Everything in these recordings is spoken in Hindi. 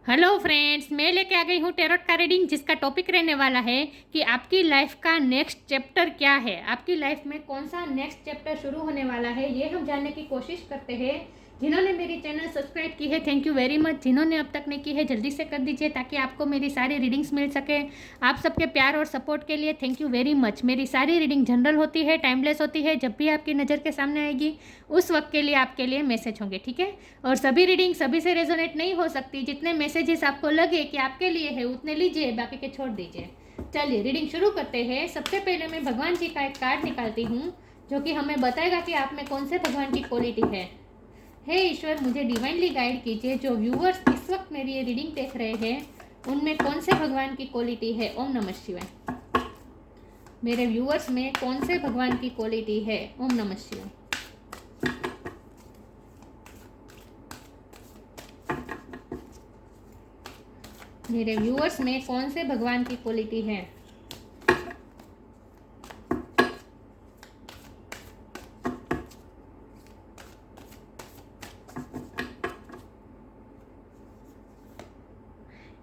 हेलो फ्रेंड्स, मैं लेके आ गई हूँ टेरोट का रीडिंग, जिसका टॉपिक रहने वाला है कि आपकी लाइफ का नेक्स्ट चैप्टर क्या है। आपकी लाइफ में कौन सा नेक्स्ट चैप्टर शुरू होने वाला है, ये हम जानने की कोशिश करते हैं। जिन्होंने मेरी चैनल सब्सक्राइब की है, थैंक यू वेरी मच। जिन्होंने अब तक नहीं की है, जल्दी से कर दीजिए ताकि आपको मेरी सारी रीडिंग्स मिल सके। आप सबके प्यार और सपोर्ट के लिए थैंक यू वेरी मच। मेरी सारी रीडिंग जनरल होती है, टाइमलेस होती है। जब भी आपकी नज़र के सामने आएगी उस वक्त के लिए आपके लिए मैसेज होंगे, ठीक है। और सभी रीडिंग सभी से रेजोनेट नहीं हो सकती। जितने मैसेजेस आपको लगे कि आपके लिए है उतने लीजिए, बाकी के छोड़ दीजिए। चलिए रीडिंग शुरू करते हैं। सबसे पहले मैं भगवान जी का एक कार्ड निकालती हूँ जो कि हमें बताएगा कि आप में कौन से भगवान की क्वालिटी है। हे ईश्वर, मुझे डिवाइनली गाइड कीजिए। जो व्यूअर्स इस वक्त मेरी ये रीडिंग देख रहे हैं उनमें कौन से भगवान की क्वालिटी है। ओम नमः शिवाय। मेरे व्यूअर्स में कौन से भगवान की क्वालिटी है। ओम नमः शिवाय। मेरे व्यूअर्स में कौन से भगवान की क्वालिटी है।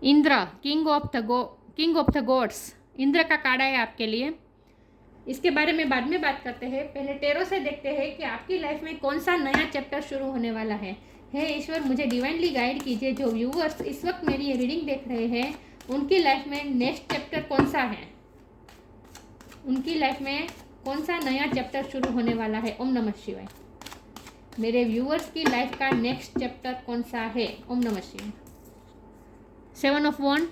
Indra, king of the gods. Indra का कार्ड है आपके लिए। इसके बारे में बाद में बात करते हैं। पहले टेरो से देखते हैं कि आपकी लाइफ में कौन सा नया चैप्टर शुरू होने वाला है। हे ईश्वर, मुझे डिवाइनली गाइड कीजिए। जो व्यूअर्स इस वक्त मेरी ये रीडिंग देख रहे हैं उनकी लाइफ में नेक्स्ट चैप्टर कौन सा है। उनकी लाइफ में कौन सा नया चैप्टर शुरू होने वाला है। ओम नमः शिवाय। मेरे व्यूअर्स की लाइफ का नेक्स्ट चैप्टर कौन सा है। ओम नमः शिवाय। 7 ऑफ वॉन्ड।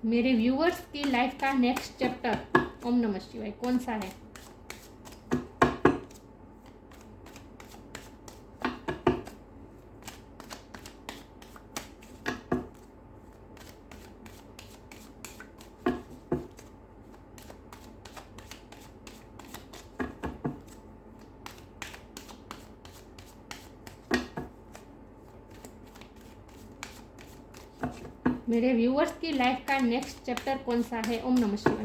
मेरे व्यूअर्स की लाइफ का नेक्स्ट चैप्टर ओम नमः शिवाय कौन सा है। मेरे व्यूअर्स की लाइफ का नेक्स्ट चैप्टर कौन सा है। ओम नमः शिवाय।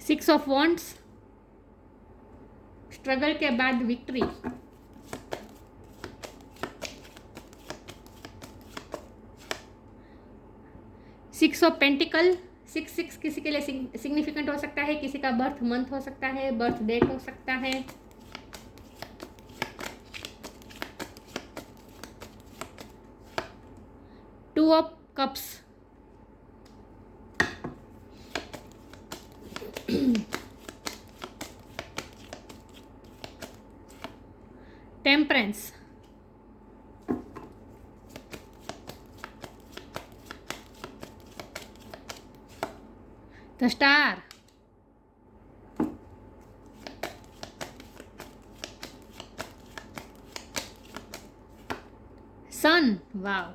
Six of wands. स्ट्रगल के बाद victory. Six of pentacle. Six किसी के लिए सिग्निफिकेंट हो सकता है, किसी का बर्थ मंथ हो सकता है, बर्थ डेट हो सकता है। Two of cups. Temperance. The star. Sun. Wow.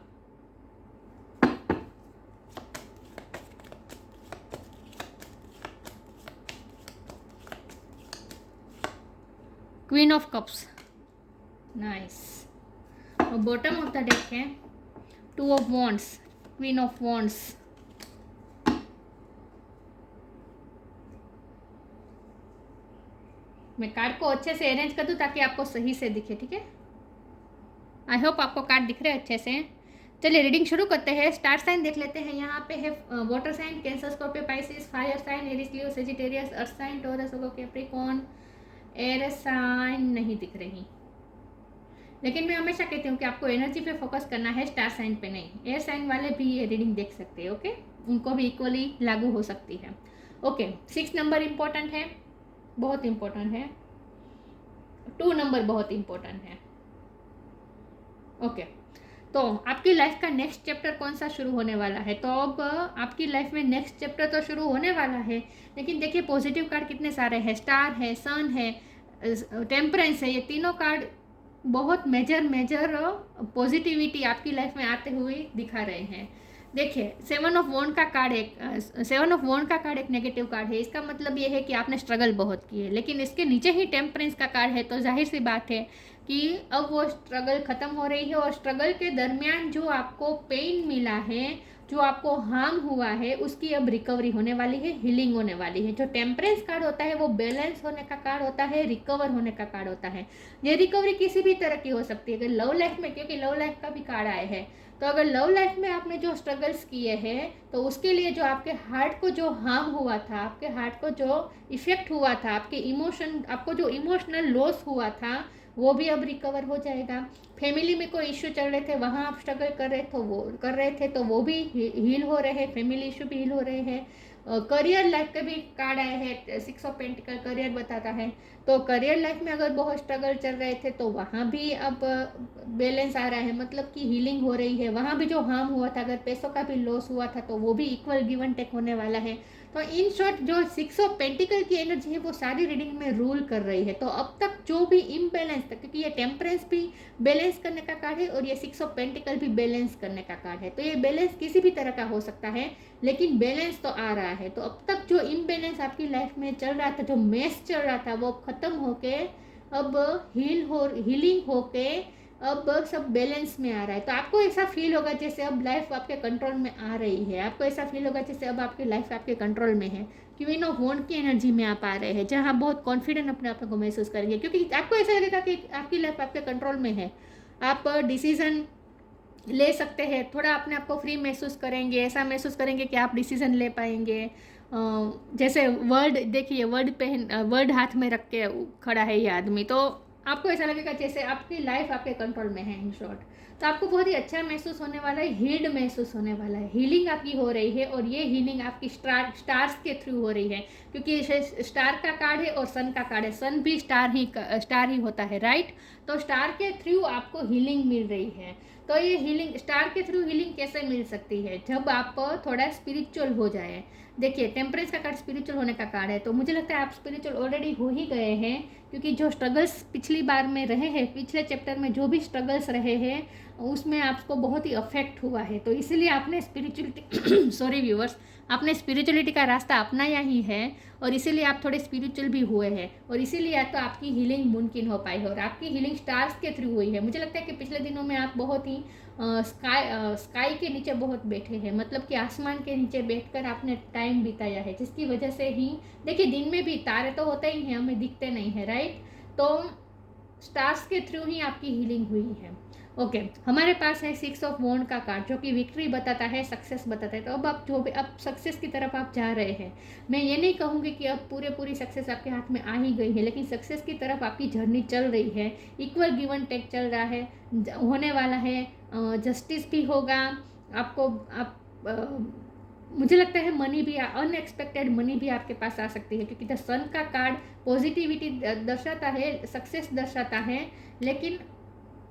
Queen of cups. Nice. और बॉटम ऑफ द डेक है two of wands, queen of wands. मैं कार्ड को अच्छे से अरेंज कर दूं ताकि आपको सही से दिखे, ठीक है। आई होप आपको कार्ड दिख रहे हैं अच्छे से। चलिए रीडिंग शुरू करते हैं। स्टार साइन देख लेते हैं। यहाँ पे है water sign, Cancer, Scorpio, Pisces, fire sign, Aries, Leo, Sagittarius, earth sign, Taurus, Capricorn. Air sign नहीं दिख रही, लेकिन मैं हमेशा कहती हूँ कि आपको एनर्जी पे फोकस करना है, स्टार साइन पे नहीं। एयर साइन वाले भी ये रीडिंग देख सकते हैं, ओके। उनको भी इक्वली लागू हो सकती है, ओके। 6 नंबर इम्पोर्टेंट है, बहुत इम्पोर्टेंट है। 2 नंबर बहुत इम्पोर्टेंट है, ओके। तो आपकी लाइफ का नेक्स्ट चैप्टर कौन सा शुरू होने वाला है। तो अब आपकी लाइफ में नेक्स्ट चैप्टर तो शुरू होने वाला है, लेकिन देखिए पॉजिटिव कार्ड कितने सारे हैं। स्टार है, सन है, टेम्परेंस है। ये तीनों कार्ड बहुत मेजर पॉजिटिविटी आपकी लाइफ में आते हुए दिखा रहे हैं। देखिए 7 ऑफ वॉन्ड का कार्ड एक नेगेटिव कार्ड है। इसका मतलब ये है कि आपने स्ट्रगल बहुत की है, लेकिन इसके नीचे ही टेम्परेंस का कार्ड है, तो जाहिर सी बात है कि अब वो स्ट्रगल ख़त्म हो रही है और स्ट्रगल के दरमियान जो आपको पेन मिला है, जो आपको हार्म हुआ है, उसकी अब रिकवरी होने वाली है, हीलिंग होने वाली है। जो टेम्परेंस कार्ड होता है वो बैलेंस होने का कार्ड होता है, रिकवर होने का कार्ड होता है। ये रिकवरी किसी भी तरह की हो सकती है। अगर लव लाइफ में, क्योंकि लव लाइफ का भी कार्ड आया है, तो अगर लव लाइफ में आपने जो स्ट्रगल्स किए हैं तो उसके लिए जो आपके हार्ट को जो हार्म हुआ था, आपके हार्ट को जो इफेक्ट हुआ था, आपके इमोशन, आपको जो इमोशनल लॉस हुआ था, वो भी अब रिकवर हो जाएगा। फैमिली में कोई इश्यू चल रहे थे, वहाँ आप स्ट्रगल कर रहे थे तो वो भी हील हो रहे हैं, फैमिली इश्यू भी हील हो रहे हैं। करियर लाइफ का भी कार्ड आया है, 6 ऑफ पेंटिकल करियर बताता है। तो करियर लाइफ में अगर बहुत स्ट्रगल चल रहे थे तो वहाँ भी अब बैलेंस आ रहा है, मतलब कि हीलिंग हो रही है। वहाँ भी जो हार्म हुआ था, अगर पैसों का भी लॉस हुआ था तो वो भी इक्वल गिव एंड टेक होने वाला है। तो इन शॉर्ट जो 6 ऑफ पेंटिकल की एनर्जी है वो सारी रीडिंग में रूल कर रही है। तो अब तक जो भी इम्बैलेंस था, क्योंकि ये टेम्परेंस भी बैलेंस करने का कार्ड है और ये 6 ऑफ पेंटिकल भी बैलेंस करने का कार्ड है, तो ये बैलेंस किसी भी तरह का हो सकता है, लेकिन बैलेंस तो आ रहा है। तो अब तक जो इम्बैलेंस आपकी लाइफ में चल रहा था, जो मेस चल रहा था, वो खत्म होके अब हीलिंग होके अब सब बैलेंस में आ रहा है। तो आपको ऐसा फील होगा जैसे अब लाइफ आपके कंट्रोल में आ रही है। आपको ऐसा फील होगा जैसे अब आपकी लाइफ आपके कंट्रोल में है। क्वीन ऑफ वॉन्ड की एनर्जी में आप आ रहे हैं, जहाँ बहुत कॉन्फिडेंट अपने आप को महसूस करेंगे, क्योंकि आपको ऐसा लगेगा कि आपकी लाइफ आपके कंट्रोल में है। आप डिसीजन ले सकते हैं, थोड़ा अपने आप को फ्री महसूस करेंगे, ऐसा महसूस करेंगे कि आप डिसीजन ले पाएंगे। जैसे वर्ड देखिए, वर्ड हाथ में रख के खड़ा है ये आदमी, तो आपको ऐसा लगेगा जैसे आपकी लाइफ आपके कंट्रोल में है इन शॉर्ट। तो आपको बहुत ही अच्छा महसूस होने वाला है, हील्ड महसूस होने वाला है, हीलिंग आपकी हो रही है। और ये हीलिंग आपकी स्टार्स के थ्रू हो रही है, क्योंकि स्टार का कार्ड है और सन का कार्ड है। सन भी स्टार ही होता है, राइट। तो स्टार के थ्रू आपको हीलिंग मिल रही है। तो ये हीलिंग, स्टार के थ्रू हीलिंग कैसे मिल सकती है? जब आप थोड़ा स्पिरिचुअल हो जाए। देखिए, टेम्परेंस का कार्ड स्पिरिचुअल होने का कार्ड है, तो मुझे लगता है आप स्पिरिचुअल ऑलरेडी हो ही गए हैं, क्योंकि जो स्ट्रगल्स पिछली बार में रहे हैं, पिछले चैप्टर में जो भी स्ट्रगल्स रहे हैं उसमें आपको बहुत ही अफेक्ट हुआ है। तो इसीलिए आपने स्पिरिचुअलिटी सॉरी व्यूअर्स, आपने स्पिरिचुअलिटी का रास्ता अपनाया ही है और इसीलिए आप थोड़े स्पिरिचुअल भी हुए हैं और इसीलिए तो आपकी हीलिंग मुमकिन हो पाई है और आपकी हीलिंग स्टार्स के थ्रू हुई है। मुझे लगता है कि पिछले दिनों में आप बहुत ही स्काई के नीचे बहुत बैठे हैं, मतलब कि आसमान के नीचे बैठकर आपने टाइम बिताया है, जिसकी वजह से ही, देखिए दिन में भी तारे तो होते ही हैं, हमें दिखते नहीं है, राइट। तो स्टार्स के थ्रू ही आपकी हीलिंग हुई है। ओके, हमारे पास है 6 ऑफ वॉन्ड का कार्ड, जो कि विक्ट्री बताता है, सक्सेस बताता है। तो अब आप जो भी, अब सक्सेस की तरफ आप जा रहे हैं। मैं ये नहीं कहूँगी कि अब पूरी सक्सेस आपके हाथ में आ ही गई है, लेकिन सक्सेस की तरफ आपकी जर्नी चल रही है। इक्वल गिव एंड टेक चल रहा है, होने वाला है, जस्टिस भी होगा आपको। मुझे लगता है मनी भी, अनएक्सपेक्टेड मनी भी आपके पास आ सकती है, क्योंकि द सन का कार्ड पॉजिटिविटी दर्शाता है, सक्सेस दर्शाता है, लेकिन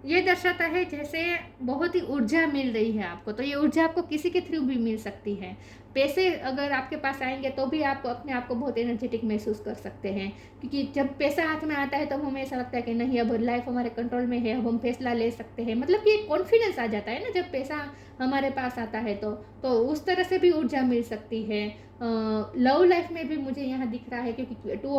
ये दर्शाता है जैसे बहुत ही ऊर्जा मिल रही है आपको। तो ये ऊर्जा आपको किसी के थ्रू भी मिल सकती है। पैसे अगर आपके पास आएंगे तो भी आप अपने आप को बहुत एनर्जेटिक महसूस कर सकते हैं, क्योंकि जब पैसा हाथ में आता है तो हमें ऐसा लगता है कि नहीं, अब लाइफ हमारे कंट्रोल में है, अब हम फैसला ले सकते हैं, मतलब कि एक कॉन्फिडेंस आ जाता है ना जब पैसा हमारे पास आता है। तो उस तरह से भी ऊर्जा मिल सकती है। लव लाइफ में भी मुझे यहाँ दिख रहा है, क्योंकि टू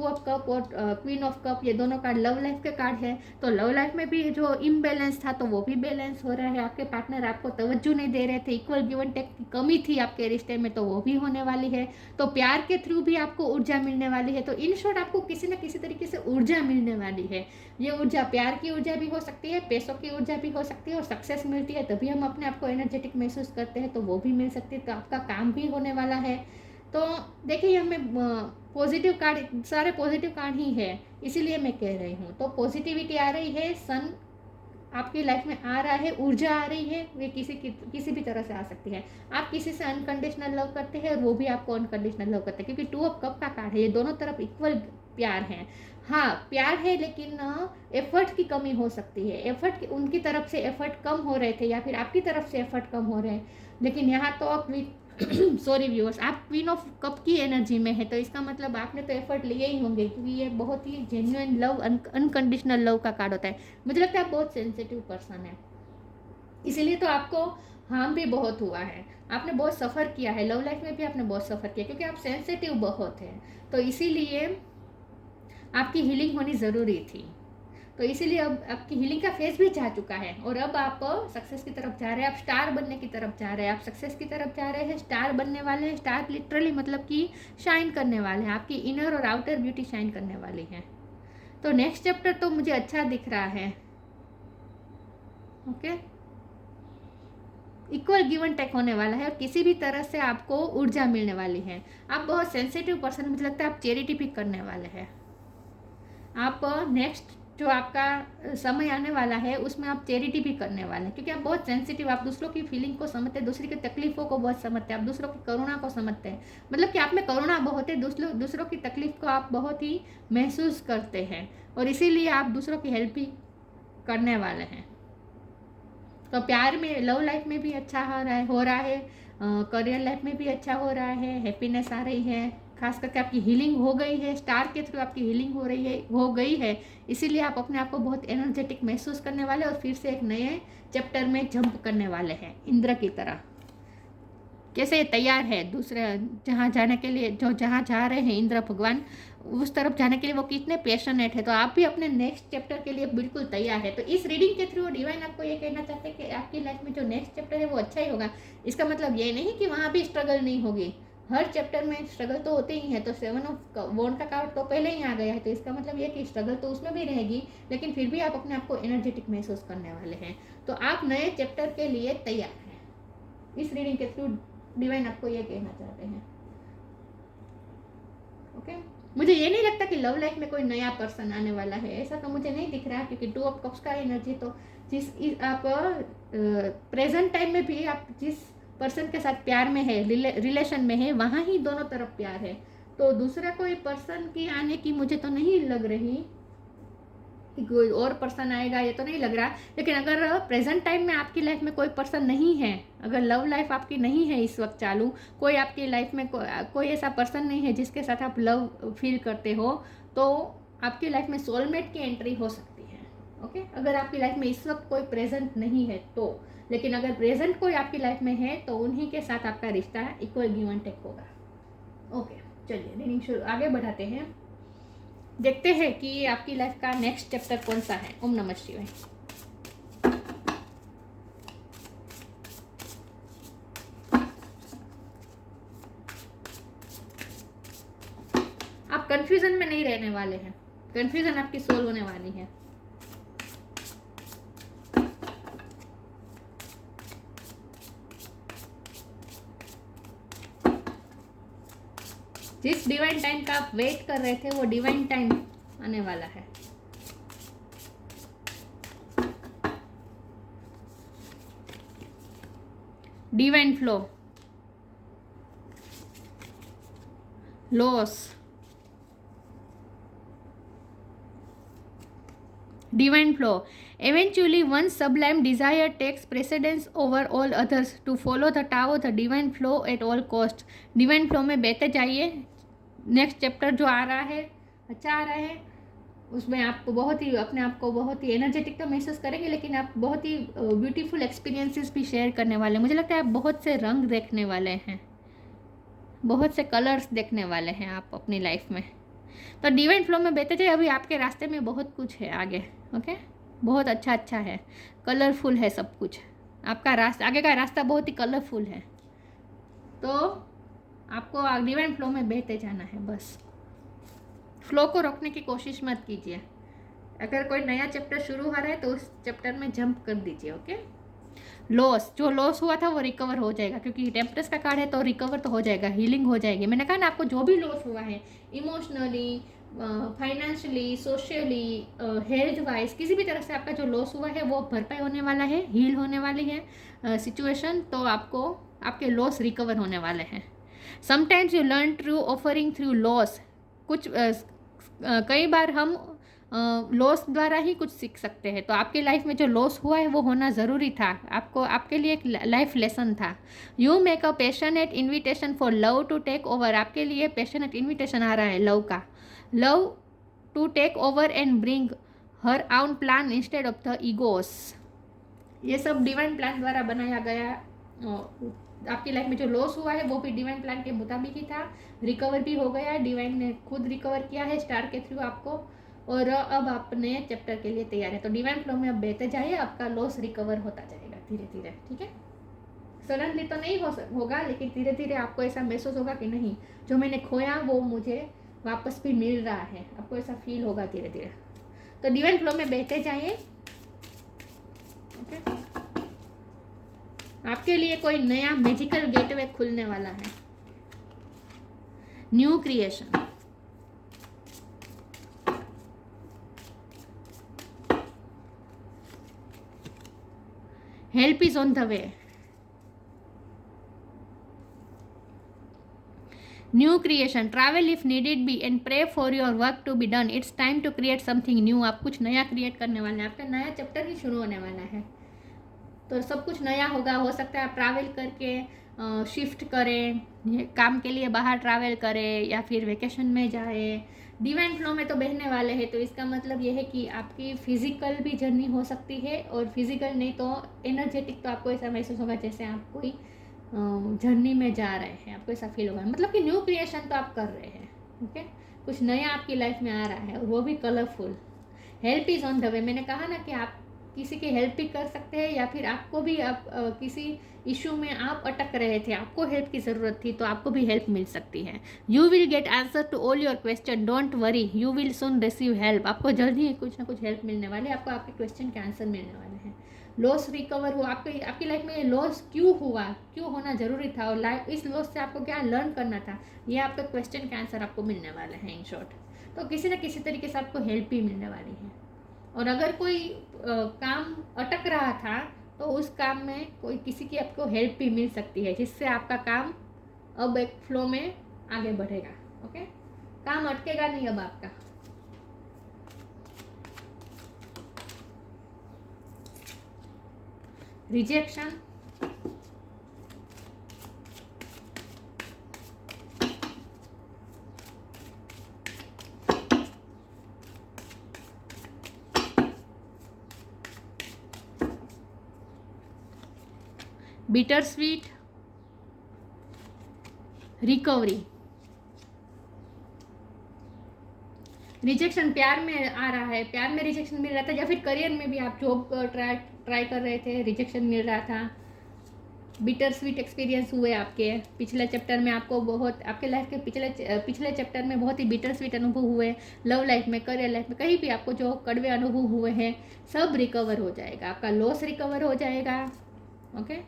ऑफ कप और क्वीन ऑफ कप, ये दोनों कार्ड लव लाइफ के कार्ड है। तो लव लाइफ में भी जो इम्बैलेंस था तो वो भी बैलेंस हो रहा है। आपके पार्टनर आपको तवज्जो नहीं दे रहे थे, इक्वल गिव एंड टेक की कमी थी आपके रिश्ते में, तो वो भी होने वाली है। तो प्यार के थ्रू भी आपको ऊर्जा मिलने वाली है। तो इन शॉर्ट आपको किसी न किसी तरीके से ऊर्जा मिलने वाली है। ये ऊर्जा प्यार की ऊर्जा भी हो सकती है, पैसों की ऊर्जा भी हो सकती है, और सक्सेस मिलती है तभी हम अपने आप को एनर्जेटिक महसूस करते हैं, तो वो भी मिल सकती है। तो आपका काम भी होने वाला है। तो देखिए, हमें पॉजिटिव कार्ड, सारे पॉजिटिव कार्ड ही है, इसीलिए मैं कह रही हूँ। तो पॉजिटिविटी आ रही है, सन आपकी लाइफ में आ रहा है, ऊर्जा आ रही है, वे किसी भी तरह से आ सकती है। आप किसी से अनकंडीशनल लव करते हैं और वो भी आपको अनकंडीशनल लव करते हैं, क्योंकि 2 ऑफ कप का कार्ड है, ये दोनों तरफ इक्वल प्यार है। हाँ, प्यार है, लेकिन एफर्ट की कमी हो सकती है। एफर्ट उनकी तरफ से एफर्ट कम हो रहे थे या फिर आपकी तरफ से एफर्ट कम हो रहे हैं, लेकिन यहाँ तो आप सॉरी व्यूअर्स, आप क्वीन ऑफ कप की एनर्जी में है, तो इसका मतलब आपने तो एफर्ट लिए ही होंगे, क्योंकि ये बहुत ही जेन्युइन लव, अनकंडीशनल लव का कार्ड होता है। मुझे लगता है आप बहुत सेंसिटिव पर्सन है, इसीलिए तो आपको हार्म भी बहुत हुआ है, आपने बहुत सफ़र किया है, लव लाइफ में भी आपने बहुत सफ़र किया, क्योंकि आप सेंसिटिव बहुत हैं। तो इसीलिए आपकी हीलिंग होनी ज़रूरी थी। तो इसीलिए अब आपकी हीलिंग का फेज भी जा चुका है और अब आप सक्सेस की तरफ जा रहे हैं, आप स्टार बनने की तरफ जा रहे हैं, आप सक्सेस की तरफ जा रहे हैं, स्टार बनने वाले हैं। स्टार लिटरली मतलब कि शाइन करने वाले हैं, आपकी इनर और आउटर ब्यूटी शाइन करने वाली है। तो नेक्स्ट चैप्टर तो मुझे अच्छा दिख रहा है। Okay, equal give and take होने वाला है और किसी भी तरह से आपको ऊर्जा मिलने वाली है। आप बहुत सेंसिटिव पर्सन, मुझे लगता है आप चैरिटी भी करने वाले हैं। आप नेक्स्ट जो आपका समय आने वाला है उसमें आप चैरिटी भी करने वाले हैं, क्योंकि आप बहुत सेंसिटिव, आप दूसरों की फीलिंग को समझते हैं, दूसरी की तकलीफों को बहुत समझते हैं, आप दूसरों की करुणा को समझते हैं। मतलब कि आप में करुणा बहुत है, दूसरों की तकलीफ को आप बहुत ही महसूस करते हैं और इसीलिए आप दूसरों की हेल्प भी करने वाले हैं। तो प्यार में, लव लाइफ में भी अच्छा हो रहा है, करियर लाइफ में भी अच्छा हो रहा है, हैप्पीनेस आ रही है, खास करके आपकी हीलिंग हो गई है, स्टार के थ्रू आपकी हीलिंग हो गई है। इसीलिए आप अपने आप को बहुत एनर्जेटिक महसूस करने वाले और फिर से एक नए चैप्टर में जंप करने वाले हैं इंद्र की तरह। कैसे तैयार है दूसरे जहाँ जाने के लिए, जो जहाँ जा रहे हैं इंद्र भगवान, उस तरफ जाने के लिए वो कितने पैशनेट है। तो आप भी अपने नेक्स्ट चैप्टर के लिए बिल्कुल तैयार है। तो इस रीडिंग के थ्रू डिवाइन आपको ये कहना चाहते हैं कि आपकी लाइफ में जो नेक्स्ट चैप्टर है वो अच्छा ही होगा। इसका मतलब ये नहीं कि वहाँ भी स्ट्रगल नहीं होगी, हर चैप्टर में स्ट्रगल तो होते ही है। तो 7 ऑफ वॉन्ड का कार्ड तो पहले ही आ गया है, तो इसका मतलब ये कि स्ट्रगल तो उसमें भी रहेगी, लेकिन फिर भी आप अपने आप को एनर्जेटिक महसूस करने वाले हैं। तो आप नए चैप्टर के लिए तैयार हैं। इस रीडिंग के थ्रू डिवाइन आपको ये कहना चाहते हैं। ओके, मुझे ये नहीं लगता कि लव लाइफ में कोई नया पर्सन आने वाला है, ऐसा तो मुझे नहीं दिख रहा, क्योंकि 2 ऑफ कप्स का एनर्जी तो आप प्रेजेंट टाइम में भी आप जिस पर्सन के साथ प्यार में है, रिलेशन में है, वहाँ ही दोनों तरफ प्यार है। तो दूसरा कोई पर्सन की आने की मुझे तो नहीं लग रही कि कोई और पर्सन आएगा, ये तो नहीं लग रहा। लेकिन अगर प्रेजेंट टाइम में आपकी लाइफ में कोई पर्सन नहीं है, अगर लव लाइफ आपकी नहीं है इस वक्त चालू, कोई आपकी लाइफ में कोई ऐसा पर्सन नहीं है जिसके साथ आप लव फील करते हो, तो आपकी लाइफ में सोलमेट की एंट्री हो सकती है। ओके, अगर आपकी लाइफ में इस वक्त कोई प्रेजेंट नहीं है तो, लेकिन अगर प्रेजेंट कोई आपकी लाइफ में है तो उन्हीं के साथ आपका रिश्ता इक्वल गिव एंड टेक होगा। ओके, चलिए रीडिंग शुरू आगे बढ़ाते हैं, देखते हैं कि आपकी लाइफ का नेक्स्ट चैप्टर कौन सा है। ओम नमः शिवाय। आप कंफ्यूजन में नहीं रहने वाले हैं, कंफ्यूजन आपकी सोल्व होने वाली है। जिस डिवाइन टाइम का आप वेट कर रहे थे वो डिवाइन टाइम आने वाला है। Divine flow, loss, divine flow. Eventually, one sublime desire takes precedence over all others. To follow the Tao, the divine flow at all cost. Divine flow में बहते जाइए। नेक्स्ट चैप्टर जो आ रहा है अच्छा आ रहा है, उसमें आप बहुत ही अपने आप को बहुत ही एनर्जेटिक तो महसूस करेंगे, लेकिन आप बहुत ही ब्यूटीफुल एक्सपीरियंसेस भी शेयर करने वाले हैं। मुझे लगता है आप बहुत से रंग देखने वाले हैं, बहुत से कलर्स देखने वाले हैं आप अपनी लाइफ में। तो डिवाइन फ्लो में बहते जाइए। अभी आपके रास्ते में बहुत कुछ है आगे। ओके, बहुत अच्छा है, कलरफुल है सब कुछ। आपका रास्ता, आगे का रास्ता बहुत ही कलरफुल है। तो आपको डिवाइन फ्लो में बहते जाना है, बस फ्लो को रोकने की कोशिश मत कीजिए। अगर कोई नया चैप्टर शुरू हो रहा है तो उस चैप्टर में जंप कर दीजिए। ओके, लॉस, जो लॉस हुआ था वो रिकवर हो जाएगा, क्योंकि टेम्परेस का कार्ड है तो रिकवर तो हो जाएगा, हीलिंग हो जाएगी। मैंने कहा ना, आपको जो भी लॉस हुआ है emotionally, financially, socially, health wise, किसी भी तरह से आपका जो लॉस हुआ है वो भरपाई होने वाला है, हील होने वाली है सिचुएशन। तो आपको आपके लॉस रिकवर होने वाले हैं। Sometimes you learn through offering through loss. कुछ कई बार हम लॉस द्वारा ही कुछ सीख सकते हैं। तो आपकी लाइफ में जो लॉस हुआ है वो होना ज़रूरी था, आपको, आपके लिए एक लाइफ लेसन था। You make a passionate invitation for love to take over. आपके लिए पैशनेट इन्विटेशन आ रहा है लव का, love to take over and bring her own plan instead of the egos. ये सब डिवाइन प्लान द्वारा बनाया गया। आपकी लाइफ में जो लॉस हुआ है वो भी डिवाइन प्लान के मुताबिक ही था, रिकवर भी हो गया। डिवाइन ने खुद रिकवर किया है स्टार के थ्रू आपको। और अब आप नए चैप्टर के लिए तैयार है। तो डिवाइन फ्लो में अब बहते जाइए, आपका लॉस रिकवर होता जाएगा धीरे धीरे, ठीक है। सडनली तो नहीं होगा, लेकिन धीरे धीरे आपको ऐसा महसूस होगा कि नहीं, जो मैंने खोया वो मुझे वापस भी मिल रहा है, आपको ऐसा फील होगा धीरे धीरे। तो डिवाइन फ्लो में बहते जाइए, ओके। आपके लिए कोई नया मैजिकल गेटवे खुलने वाला है, new creation. Help is on the way, new creation, travel if needed be and pray for your work to be done, it's time to create something new. आप कुछ नया क्रिएट करने वाले हैं, आपका नया चैप्टर ही शुरू होने वाला है, तो सब कुछ नया होगा। हो सकता है आप ट्रैवल करके शिफ्ट करें, काम के लिए बाहर ट्रैवल करें या फिर वेकेशन में जाए। डिवाइन फ्लो में तो बहने वाले हैं, तो इसका मतलब ये है कि आपकी फिजिकल भी जर्नी हो सकती है, और फिजिकल नहीं तो एनर्जेटिक, तो आपको ऐसा महसूस होगा जैसे आप कोई जर्नी में जा रहे हैं, आपको ऐसा फील होगा। मतलब कि न्यू क्रिएशन तो आप कर रहे हैं, ओके। कुछ नया आपकी लाइफ में आ रहा है और वो भी colourful. Help is on the वे, मैंने कहा ना कि आप किसी की हेल्प भी कर सकते हैं, या फिर आपको भी आप किसी इशू में आप अटक रहे थे, आपको हेल्प की ज़रूरत थी, तो आपको भी हेल्प मिल सकती है। You will get answer to all your question, don't worry, you will soon receive help. आपको जल्दी ही कुछ ना कुछ हेल्प मिलने वाली है, आपको आपके क्वेश्चन के आंसर मिलने वाले हैं। लॉस रिकवर हो, आपकी लाइफ में ये लॉस क्यों हुआ, क्यों होना ज़रूरी था, और इस लॉस से आपको क्या लर्न करना था, ये आपके क्वेश्चन के आंसर आपको मिलने वाले हैं इन शॉर्ट। तो किसी न किसी तरीके से आपको हेल्प भी मिलने वाली है। और अगर कोई काम अटक रहा था, तो उस काम में कोई किसी की आपको हेल्प भी मिल सकती है, जिससे आपका काम अब एक फ्लो में आगे बढ़ेगा, ओके। काम अटकेगा नहीं अब आपका। Rejection, bitter sweet, recovery. Rejection प्यार में आ रहा है, प्यार में रिजेक्शन मिल रहा था, या फिर करियर में भी आप जॉब ट्राई कर रहे थे, रिजेक्शन मिल रहा था। बिटर स्वीट एक्सपीरियंस हुए आपके पिछले चैप्टर में, आपको बहुत आपके लाइफ के पिछले चैप्टर में बहुत ही बिटर स्वीट अनुभव हुए। लव लाइफ में, करियर लाइफ में, कहीं भी आपको जो कड़वे अनुभव हुए हैं सब रिकवर हो जाएगा, आपका लॉस रिकवर हो जाएगा, ओके।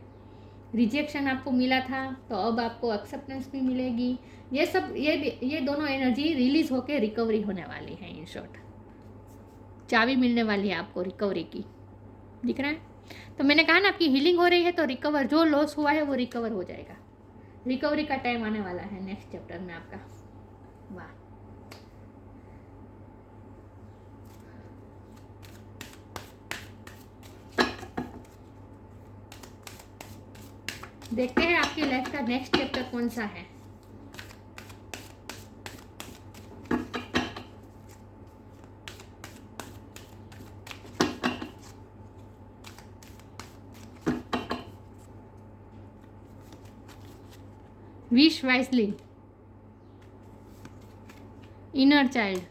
रिजेक्शन आपको मिला था, तो अब आपको एक्सेप्टेंस भी मिलेगी। ये सब ये दोनों एनर्जी रिलीज होके रिकवरी होने वाली है। इन शॉर्ट चाबी मिलने वाली है आपको रिकवरी की, दिख रहा है। तो मैंने कहा ना आपकी हीलिंग हो रही है, तो रिकवर जो लॉस हुआ है वो रिकवर हो जाएगा। रिकवरी का टाइम आने वाला है नेक्स्ट चैप्टर में आपका। वाह, देखते हैं आपकी लाइफ का नेक्स्ट चैप्टर कौन सा है। Wish wisely, inner child,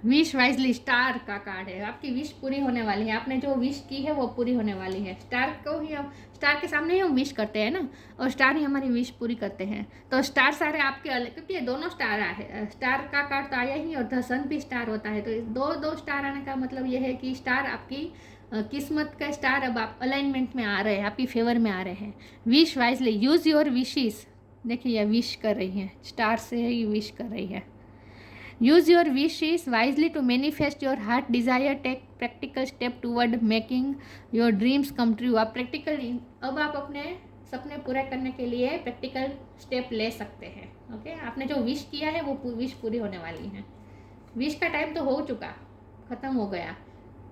wish wisely, star का कार्ड है। आपकी विश पूरी होने वाली है, आपने जो विश की है वो पूरी होने वाली है। स्टार को ही हम, स्टार के सामने ही हम विश करते हैं ना, और स्टार ही हमारी विश पूरी करते हैं। तो स्टार सारे आपके अलग, क्योंकि ये दोनों स्टार आए, स्टार का कार्ड तो आया ही, और द सन भी स्टार होता है। तो दो स्टार आने का मतलब ये है कि स्टार आपकी किस्मत का स्टार अब आप अलाइनमेंट में आ रहे हैं, आपकी फेवर में आ रहे हैं। Wish wisely, use your wishes. देखिए ये विश कर रही है, स्टार से ही विश कर रही है। Use your wishes wisely to manifest your heart desire, take practical step toward making your dreams come true। आप प्रैक्टिकली अब आप अपने सपने पूरे करने के लिए प्रैक्टिकल स्टेप ले सकते हैं, ओके। आपने जो विश किया है वो विश पूरी होने वाली है। विश का टाइम तो हो चुका, ख़त्म हो गया,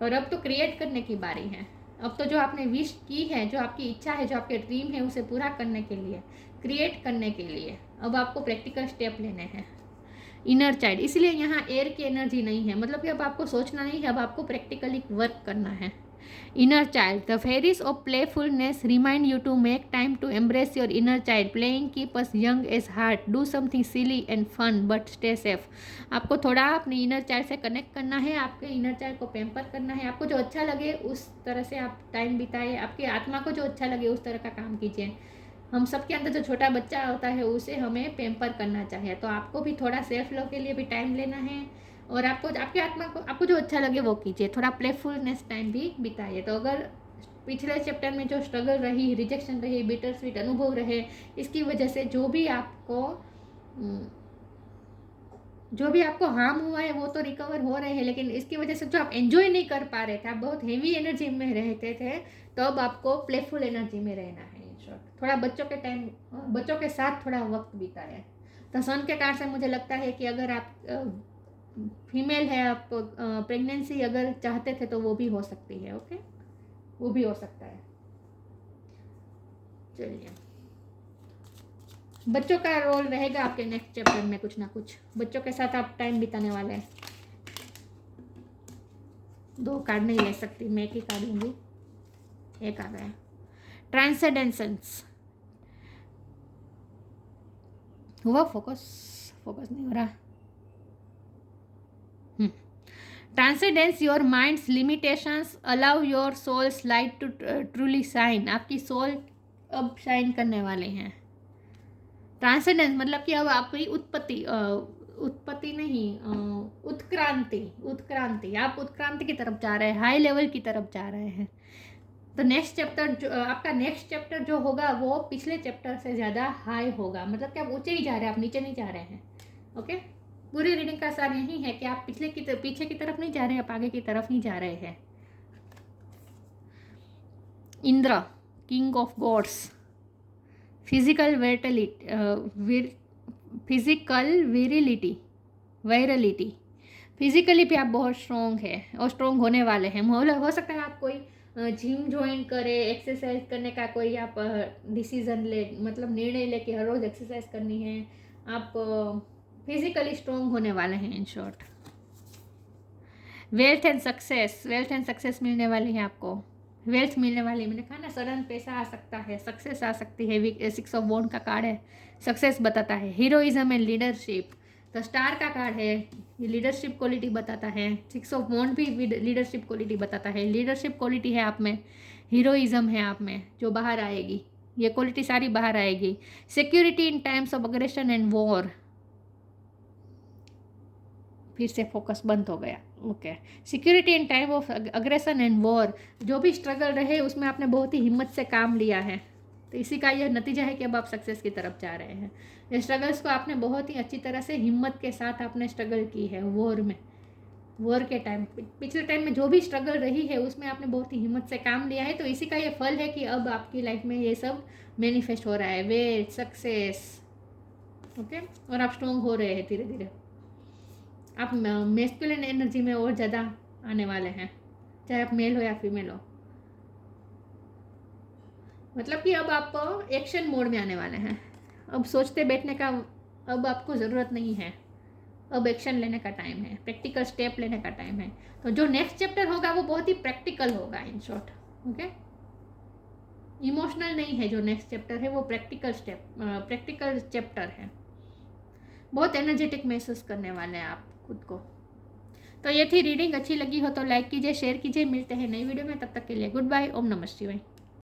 और अब तो क्रिएट करने की बारी है। अब तो जो आपने विश की है, जो आपकी इच्छा है, जो आपके ड्रीम है, उसे पूरा करने के लिए, क्रिएट करने के लिए अब आपको प्रैक्टिकल स्टेप लेने हैं। इनर चाइल्ड, इसलिए यहाँ एयर की एनर्जी नहीं है, मतलब कि अब आपको सोचना नहीं है, अब आपको प्रैक्टिकली वर्क करना है। Inner child. The fairies of playfulness remind you to make time to embrace your inner child. Playing keep us young as heart. Do something silly and fun but stay safe. आपको थोड़ा अपने इनर चाइल्ड से कनेक्ट करना है, आपके इनर चाइल्ड को पैम्पर करना है, आपको जो अच्छा लगे उस तरह से आप टाइम बिताए, आपकी आत्मा को जो अच्छा लगे उस तरह का काम कीजिए। हम सबके अंदर जो छोटा बच्चा होता है उसे हमें पैम्पर करना चाहिए, तो आपको भी थोड़ा सेल्फ लव के लिए भी टाइम लेना है और आपको आपकी आत्मा को आपको जो अच्छा लगे वो कीजिए, थोड़ा प्लेफुलनेस टाइम भी बिताइए। तो अगर पिछले चैप्टर में जो स्ट्रगल रही, रिजेक्शन रही, बिटर स्वीट अनुभव रहे, इसकी वजह से जो भी आपको हार्म हुआ है वो तो रिकवर हो रहे हैं, लेकिन इसकी वजह से जो आप एंजॉय नहीं कर पा रहे थे, आप बहुत हेवी एनर्जी में रहते थे, तो अब आपको प्लेफुल एनर्जी में रहना है। इन शॉर्ट थोड़ा बच्चों के साथ थोड़ा वक्त बिताए। तो सन के कारण से मुझे लगता है कि अगर आप फीमेल है, आप प्रेगनेंसी अगर चाहते थे तो वो भी हो सकती है। ओके, वो भी हो सकता है। चलिए, बच्चों का रोल रहेगा आपके नेक्स्ट चैप्टर में, कुछ ना कुछ बच्चों के साथ आप टाइम बिताने वाले हैं। 2 कार्ड नहीं ले सकती, मैं एक ही कार्ड लूँगी। एक आ गया, ट्रांसेंडेंसेंस हुआ, फोकस नहीं हो रहा। Transcendence your mind's limitations, allow your soul's light to truly shine. आपकी सोल अब शाइन करने वाले हैं। ट्रांसेंडेंस मतलब कि अब आपकी उत्पत्ति नहीं, उत्क्रांति, आप उत्क्रांति की तरफ जा रहे हैं, हाई लेवल की तरफ जा रहे हैं। तो नेक्स्ट चैप्टर जो आपका नेक्स्ट चैप्टर जो होगा वो पिछले चैप्टर से ज़्यादा हाई होगा, मतलब कि आप ऊंचे ही जा रहे हैं, आप नीचे नहीं जा रहे हैं। ओके, पूरी रीडिंग का सार यही है कि आप पीछे की तरफ नहीं जा रहे, आप आगे की तरफ ही जा रहे हैं। Indra, king of gods, physical virility. Physically भी आप बहुत स्ट्रॉन्ग है और स्ट्रॉन्ग होने वाले हैं। हो सकता है आप कोई जिम ज्वाइन करे, एक्सरसाइज करने का कोई आप डिसीजन ले, मतलब निर्णय ले कि हर रोज़ एक्सरसाइज करनी है। आप फिजिकली स्ट्रॉन्ग होने वाले हैं। In short, wealth and success मिलने वाली है आपको। वेल्थ मिलने वाली, मैंने कहा ना, सडन पैसा आ सकता है, सक्सेस आ सकती है। 6 ऑफ वॉन्ड का कार्ड है, सक्सेस बताता है। हीरोइज्म एंड लीडरशिप, तो स्टार का कार्ड है, ये लीडरशिप क्वालिटी बताता है। 6 ऑफ वॉन्ड भी लीडरशिप क्वालिटी बताता है। लीडरशिप क्वालिटी है आप में, हीरोइज्म है आप में, जो बाहर आएगी, ये क्वालिटी सारी बाहर आएगी। Security in times of aggression and war, फिर से फोकस बंद हो गया। Okay, security in time of aggression and war, जो भी स्ट्रगल रहे उसमें आपने बहुत ही हिम्मत से काम लिया है, तो इसी का यह नतीजा है कि अब आप सक्सेस की तरफ जा रहे हैं। ये स्ट्रगल्स को आपने बहुत ही अच्छी तरह से हिम्मत के साथ आपने स्ट्रगल की है। वॉर के टाइम, पिछले टाइम में जो भी स्ट्रगल रही है उसमें आपने बहुत ही हिम्मत से काम लिया है, तो इसी का ये फल है कि अब आपकी लाइफ में ये सब मैनिफेस्ट हो रहा है, वेल्थ, सक्सेस। ओके, और आप स्ट्रॉन्ग हो रहे हैं धीरे धीरे। आप मैस्कुलिन एनर्जी में और ज़्यादा आने वाले हैं, चाहे आप मेल हो या फीमेल हो। मतलब कि अब आप एक्शन मोड में आने वाले हैं। अब सोचते बैठने का अब आपको ज़रूरत नहीं है, अब एक्शन लेने का टाइम है, प्रैक्टिकल स्टेप लेने का टाइम है। तो जो नेक्स्ट चैप्टर होगा वो बहुत ही प्रैक्टिकल होगा। इन शॉर्ट, ओके, इमोशनल नहीं है। जो नेक्स्ट चैप्टर है वो प्रैक्टिकल चैप्टर है। बहुत एनर्जेटिक महसूस करने वाले हैं आप खुद को। तो ये थी रीडिंग। अच्छी लगी हो तो लाइक कीजिए, शेयर कीजिए। मिलते हैं नई वीडियो में, तब तक के लिए गुड बाय। ओम नमः शिवाय।